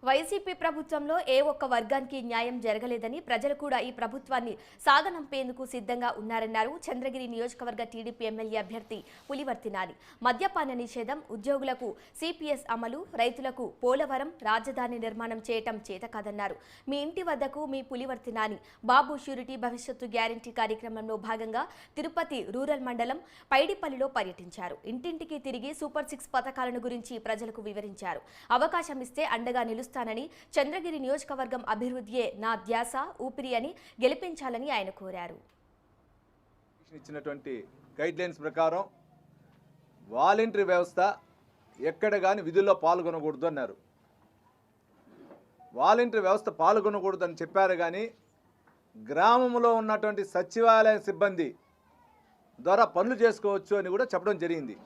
YCP ప్రభుత్వంలో ఏ ఒక్క వర్గానికి న్యాయం జరగలేదని ప్రజలు కూడా ఈ ప్రభుత్వాన్ని సాగనంపేందుకు సిద్ధంగా ఉన్నారన్నారు చంద్రగిరి నియోజకవర్గ టీడీపీ ఎమ్మెల్యే అభ్యర్థి పులివర్తి నాని. మద్యపాన నిషేధం, ఉద్యోగులకు సిపిఎస్ అమలు, రైతులకు పోలవరం రాజధాని నిర్మాణం చేయటం చేతకాదన్నారు. మీ ఇంటి వద్దకు మీ పులివర్తి నాని బాబు ష్యూరిటీ భవిష్యత్తు గ్యారంటీ కార్యక్రమంలో భాగంగా తిరుపతి రూరల్ మండలం పైడిపల్లిలో పర్యటించారు. ఇంటింటికి తిరిగి సూపర్ 6 పథకాలను గురించి ప్రజలకు వివరించారు. అవకాశం ఇస్తే అండగా నిలుస్తానని, చంద్రగిరి నియోజకవర్గం అభివృద్ధియే నా ధ్యాస, ఊపిరి అని గెలిపించాలని ఆయన కోరారు. ఇచ్చినటువంటి గైడ్ లైన్స్ ప్రకారం వాలంటరీ వ్యవస్థ ఎక్కడ కానీ విధుల్లో పాల్గొనకూడదు అన్నారు. వాలంటరీ వ్యవస్థ పాల్గొనకూడదని చెప్పారు, కానీ గ్రామంలో ఉన్నటువంటి సచివాలయ సిబ్బంది ద్వారా పనులు చేసుకోవచ్చు అని కూడా చెప్పడం జరిగింది.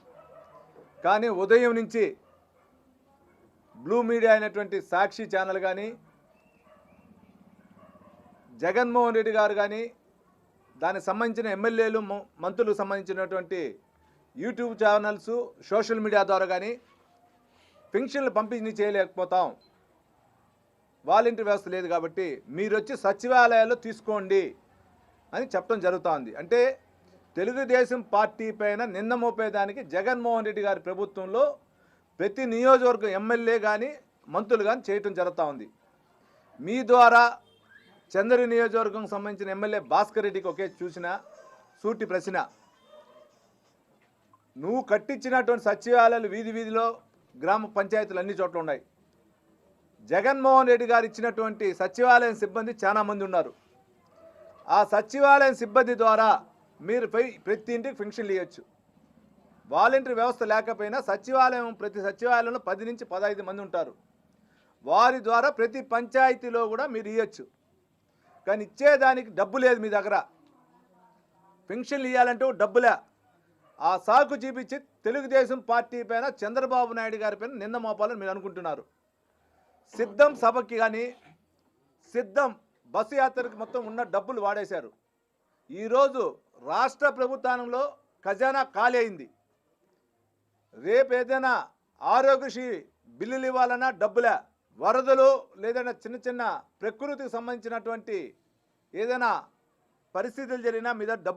కానీ ఉదయం నుంచి బ్లూ మీడియా అయినటువంటి సాక్షి ఛానల్ కానీ, జగన్మోహన్ రెడ్డి గారు కానీ, దానికి సంబంధించిన ఎమ్మెల్యేలు మంత్రులకు సంబంధించినటువంటి యూట్యూబ్ ఛానల్స్, సోషల్ మీడియా ద్వారా కానీ పెన్షన్లు పంపిణీ చేయలేకపోతాం, వాలంటీర్ వ్యవస్థ లేదు కాబట్టి మీరు వచ్చి సచివాలయాల్లో తీసుకోండి అని చెప్పడం జరుగుతోంది. అంటే తెలుగుదేశం పార్టీ పైన నింద మోపేదానికి జగన్మోహన్ రెడ్డి గారి ప్రభుత్వంలో ప్రతి నియోజకవర్గం ఎమ్మెల్యే కానీ మంత్రులు కానీ చేయటం జరుగుతూ ఉంది. మీ ద్వారా చంద్రగిరి నియోజకవర్గం సంబంధించిన ఎమ్మెల్యే భాస్కర్ రెడ్డికి ఒకే చూసిన సూటి ప్రశ్న, నువ్వు కట్టించినటువంటి సచివాలయాలు వీధి వీధిలో గ్రామ పంచాయతీలు అన్ని చోట్ల ఉన్నాయి. జగన్మోహన్ రెడ్డి గారు ఇచ్చినటువంటి సచివాలయం సిబ్బంది చాలామంది ఉన్నారు. ఆ సచివాలయం సిబ్బంది ద్వారా మీరు ప్రతి ఇంటికి పెన్షన్లు ఇవ్వచ్చు. వాలంటరీ వ్యవస్థ లేకపోయినా ప్రతి సచివాలయంలో 10 నుంచి 15 మంది ఉంటారు. వారి ద్వారా ప్రతి పంచాయతీలో కూడా మీరు ఇవ్వచ్చు. కానీ ఇచ్చేదానికి డబ్బు లేదు మీ దగ్గర. పెన్షన్లు ఇవ్వాలంటే డబ్బులే. ఆ సాకు చూపించి తెలుగుదేశం పార్టీ పైన, చంద్రబాబు నాయుడు గారి పైన నింద మోపాలని మీరు అనుకుంటున్నారు. సిద్ధం సభకి కానీ, సిద్ధం బస్సు యాత్రకి మొత్తం ఉన్న డబ్బులు వాడేశారు. ఈరోజు రాష్ట్ర ప్రభుత్వంలో ఖజానా ఖాళీ అయింది. రేపు ఏదైనా ఆరోగ్యశ్రీ బిల్లులు ఇవ్వాలన్నా డబ్బులే. వరదలు లేదన్నా చిన్న చిన్న ప్రకృతికి సంబంధించినటువంటి ఏదైనా పరిస్థితులు జరిగినా మీద డబ్బు